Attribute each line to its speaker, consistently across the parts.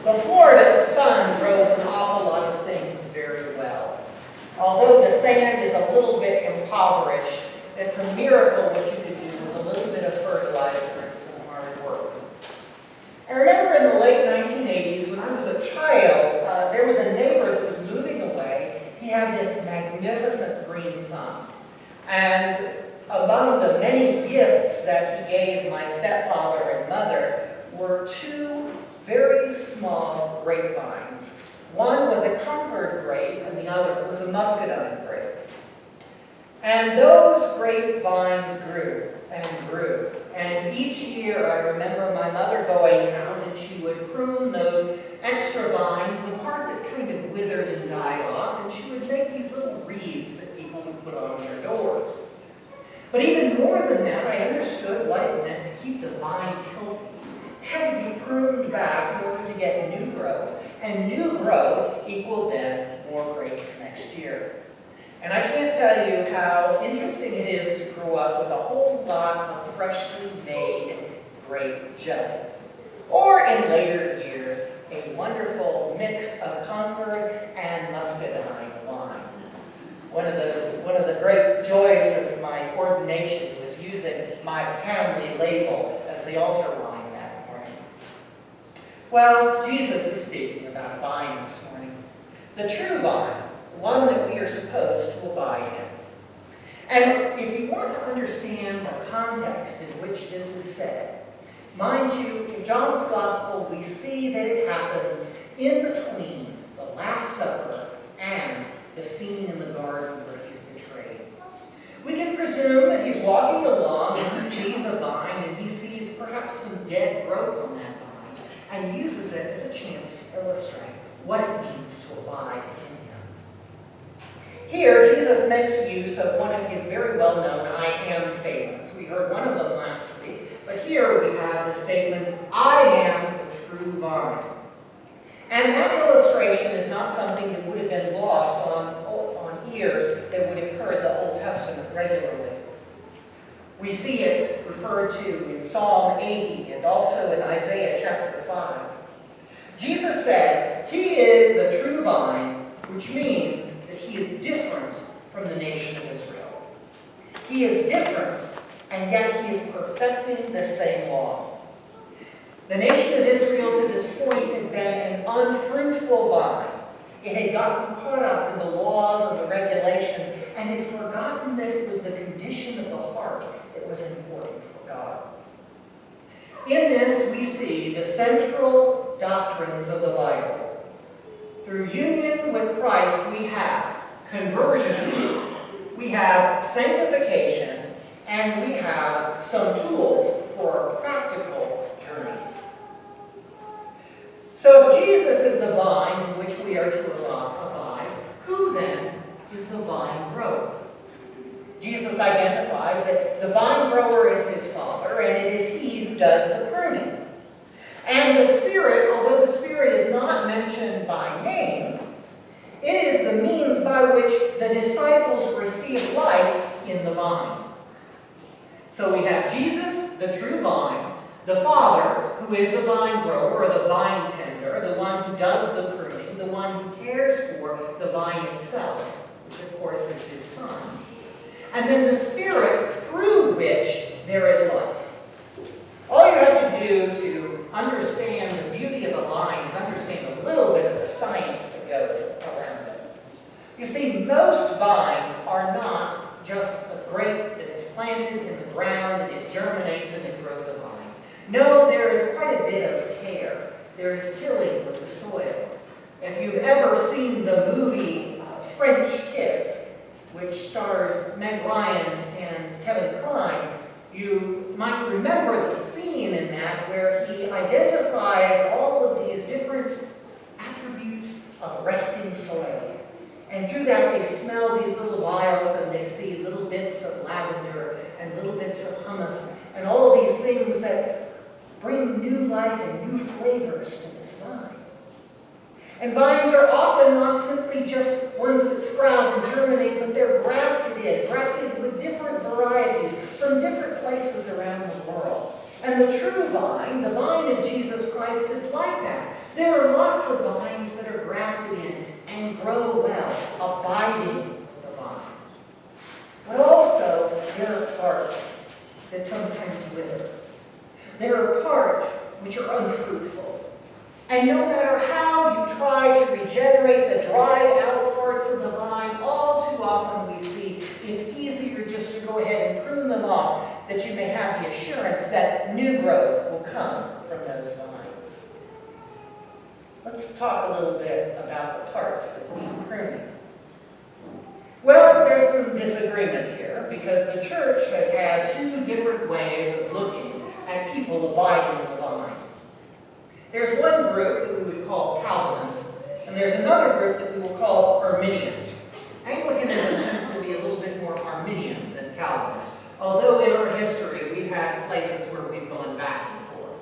Speaker 1: The Florida sun grows an awful lot of things very well. Although the sand is a little bit impoverished, it's a miracle what you can do with a little bit of fertilizer and some hard work. I remember in the late 1980s, when I was a child, there was a neighbor that was moving away. He had this magnificent green thumb. And among the many gifts that he gave my stepfather and mother were two very small grapevines. One was a Concord grape and the other was a muscadine grape. And those grapevines grew and grew. And each year I remember my mother going out and she would prune those extra vines, the part that kind of withered and died off, and she would make these little wreaths that people would put on their doors. But even more than that, I understood what it meant to keep the vine healthy. It had to be pruned back in order to get new growth, and new growth equaled then more grapes next year. And I can't tell you how interesting it is to grow up with a whole lot of freshly made grape jelly. Or in later years, a wonderful mix of Concord and muscadine wine. One of the great joys of my ordination was using my family label as the altar wine that morning. Well, Jesus is speaking about vine this morning. The true vine, the one that we are supposed to abide in. And if you want to understand the context in which this is said, mind you, in John's Gospel, we see that it happens in between the Last Supper and the scene in the garden where he's betrayed. We can presume that he's walking along and he sees a vine and he sees perhaps some dead growth on that vine and uses it as a chance to illustrate what it means to abide in him. Here, Jesus makes use of one of his very well-known I am statements. We heard one of them last week, but here we have the statement, I am the true vine. And that illustration is not something that would have been lost on ears that would have heard the Old Testament regularly. We see it referred to in Psalm 80 and also in Isaiah chapter 5. Jesus says, he is the true vine, which means that he is different from the nation of Israel. He is different, and yet he is perfecting the same law. The nation of Israel to this point had been an unfruitful vine. It had gotten caught up in the laws and the regulations and had forgotten that it was the condition of the heart that was important for God. In this, we see the central doctrines of the Bible. Through union with Christ, we have conversion, we have sanctification, and we have some tools for a practical journey. So if Jesus is the vine in which we are to abide, who then is the vine grower? Jesus identifies that the vine grower is his Father, and it is he who does the pruning. And the Spirit, although the Spirit is not mentioned by name, it is the means by which the disciples receive life in the vine. So we have Jesus, the true vine, the Father, who is the vine grower, or the vine tender, the one who does the pruning, the one who cares for the vine itself, which of course is his Son. And then the Spirit, through which there is life. All you have to do to understand the beauty of a vine is understand a little bit of the science that goes around it. You see, most vines are not just a grape that is planted in the ground and it germinates and it grows a vine. No, there is quite a bit of care. There is tilling with the soil. If you've ever seen the movie French Kiss, which stars Meg Ryan and Kevin Kline, you might remember the scene in that where he identifies all of these different attributes of resting soil. And through that they smell these little vials and they see little bits of lavender and little bits of hummus and all of these things that bring new life and new flavors to this vine. And vines are often not simply just ones that sprout and germinate, but they're grafted with different varieties from different places around the world. And the true vine, the vine of Jesus Christ, is like that. There are lots of vines that are grafted in and grow well, abiding with the vine. But also, there are parts that sometimes wither. There are parts which are unfruitful. And no matter how you try to regenerate the dried out parts of the vine, all too often we see it's easier just to go ahead and prune them off, that you may have the assurance that new growth will come from those vines. Let's talk a little bit about the parts that need pruning. Well, there's some disagreement here because the church has had two different ways of looking at people abiding in the vine. There's one group that we would call Calvinists, and there's another group that we will call Arminians. Anglicanism tends to be a little bit more Arminian than Calvinist, although in our history we've had places where we've gone back and forth.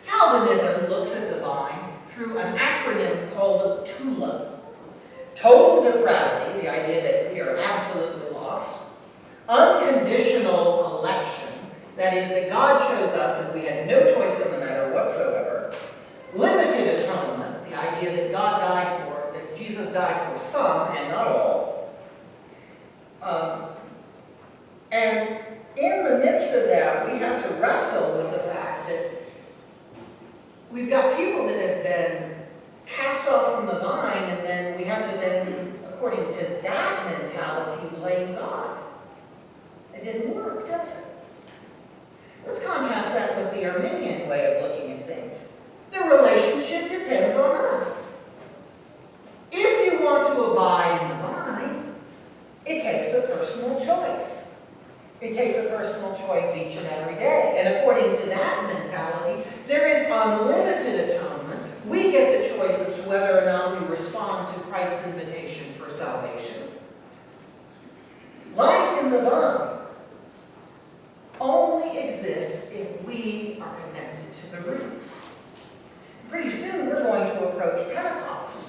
Speaker 1: Calvinism looks at the vine through an acronym called TULIP. Total depravity, the idea that we are absolutely lost. Unconditional election, that is, that God chose us and we had no choice in the matter whatsoever. Limited atonement, the idea that God died for, that Jesus died for some and not all. And in the midst of that, we have to wrestle with the fact that we've got people that have been cast off from the vine, and then we have to then, according to that mentality, blame God. It didn't work, does it? Let's contrast that with the Arminian way of looking at things. The relationship depends on us. If you want to abide in the vine, it takes a personal choice. It takes a personal choice each and every day. And according to that mentality, there is unlimited atonement. We get the choice as to whether or not we respond to Christ's invitation for salvation. Life in the vine only exists if we are connected to the roots. Pretty soon we're going to approach Pentecost,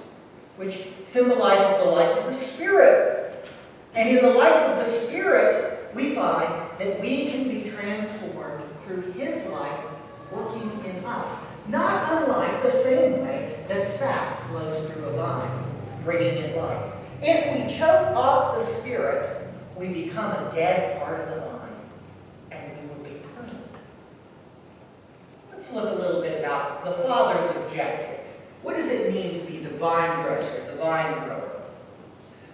Speaker 1: which symbolizes the life of the Spirit. And in the life of the Spirit, we find that we can be transformed through His life working in us. Not unlike the same way that sap flows through a vine, bringing in life. If we choke off the Spirit, we become a dead part of the vine, and we will be pruned. Let's look a little bit about the Father's objective. What does it mean to be the vine dresser, the vine grower?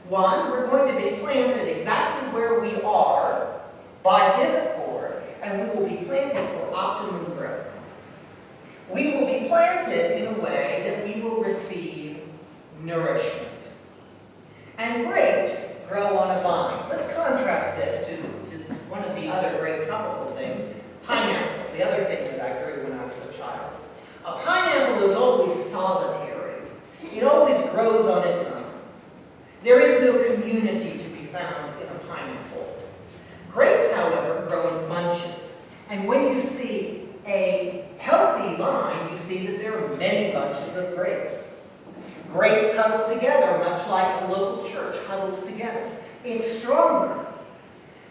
Speaker 1: One, we're going to be planted exactly where we are by His accord, and we will be planted for optimum growth. We will be planted in a way that we will receive nourishment. And grapes grow on a vine. Let's contrast this to one of the other great tropical things, pineapples, the other thing that I grew when I was a child. A pineapple is always solitary. It always grows on its own. There is no community to be found in a pineapple. Grapes, however, grow in bunches. And when you see a healthy vine, you see that there are many bunches of grapes. Grapes huddle together, much like a local church huddles together. It's stronger.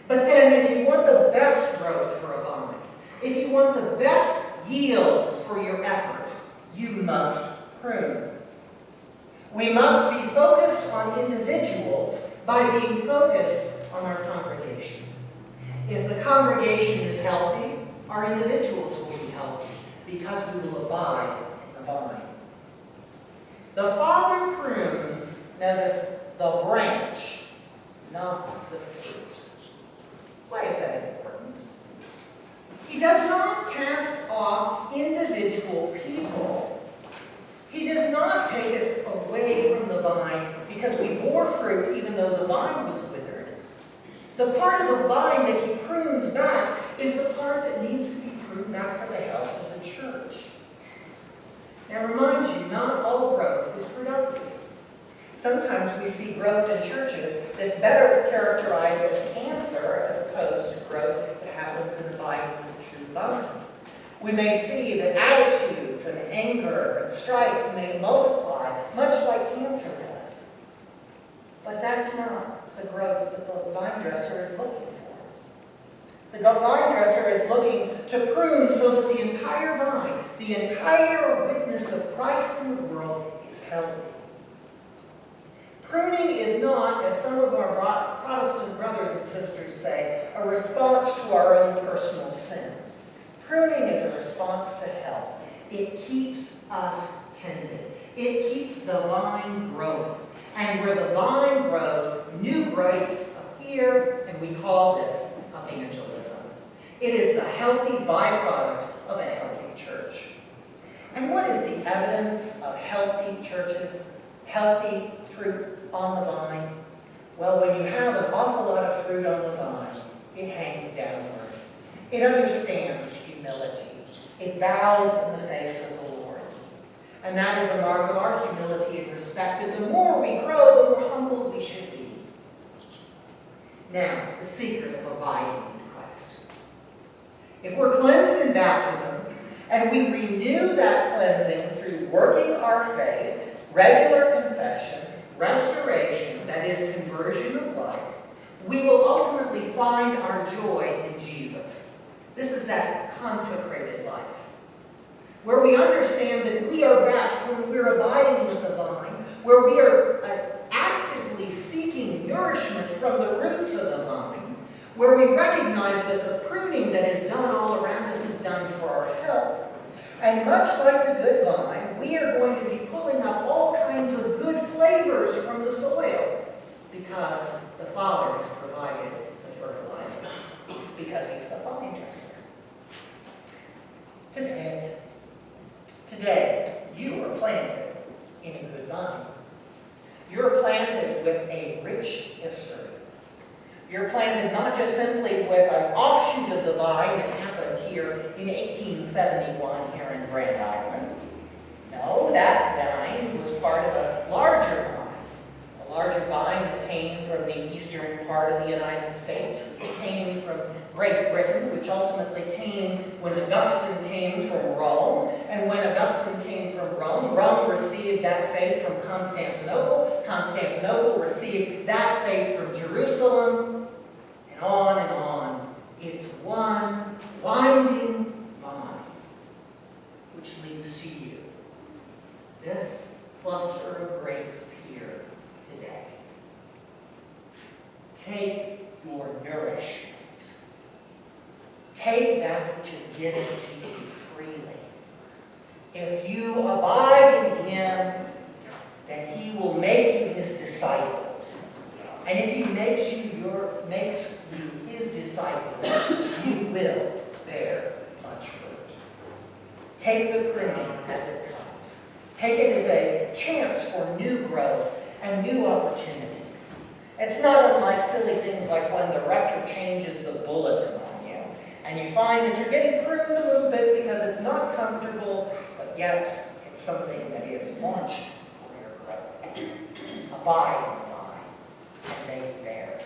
Speaker 1: But then if you want the best growth for a vine, if you want the best yield for your effort, you must prune. We must be focused on individuals by being focused on our congregation. If the congregation is healthy, our individuals will be healthy because we will abide in the vine. The Father prunes, notice, the branch, not the fruit. Why is that important? He does not cast off individual people. He does not take us away from the vine because we bore fruit even though the vine was withered. The part of the vine that He prunes back is the part that needs to be pruned back for the health of the church. Now remind you, not all growth is productive. Sometimes we see growth in churches that's better characterized as cancer as opposed to growth that happens in abiding with the true vine. We may see that attitudes and anger and strife may multiply, much like cancer does. But that's not the growth that the vine dresser is looking for. The vine dresser is looking to prune so that the entire vine, the entire witness of Christ in the some of our Protestant brothers and sisters say, a response to our own personal sin. Pruning is a response to health. It keeps us tended. It keeps the vine growing. And where the vine grows, new grapes appear, and we call this evangelism. It is the healthy byproduct of a healthy church. And what is the evidence of healthy churches, healthy fruit on the vine? Well, when you have an awful lot of fruit on the vine, it hangs downward. It understands humility. It bows in the face of the Lord. And that is a mark of our humility and respect, that the more we grow, the more humble we should be. Now, the secret of abiding in Christ. If we're cleansed in baptism, and we renew that cleansing through working our faith, regular confession, restoration, that is conversion of life, we will ultimately find our joy in Jesus. This is that consecrated life, where we understand that we are best when we're abiding with the vine, where we are actively seeking nourishment from the roots of the vine, where we recognize that the pruning that is done all around us is done for our health. And much like the good vine, we are going to be pulling up all kinds of good flavors from the soil because the Father has provided the fertilizer, because He's the vine dresser. Today, you are planted in a good vine. You're planted with a rich history. You're planted not just simply with an offshoot of the vine that happened here in 1871 here in Grand Island. No, that vine was part of a larger vine that came from the eastern part of the United States, which came from Great Britain, which ultimately came when Augustine came from Rome. And when Augustine came from Rome, Rome received that faith from Constantinople. Constantinople received that faith from Jerusalem, and on and on. It's one winding vine, which leads to you. This cluster of grapes here today. Take your nourishment. Take that which is given to you freely. If you abide in Him, then He will make you His disciples. And if He makes you His disciples, you will bear much fruit. Take the pruning as it comes. Take it as a chance for new growth and new opportunities. It's not unlike silly things like when the rector changes the bulletin on you, and you find that you're getting pruned a little bit because it's not comfortable, but yet it's something that is launched for your growth. Abide in the vine, and they bear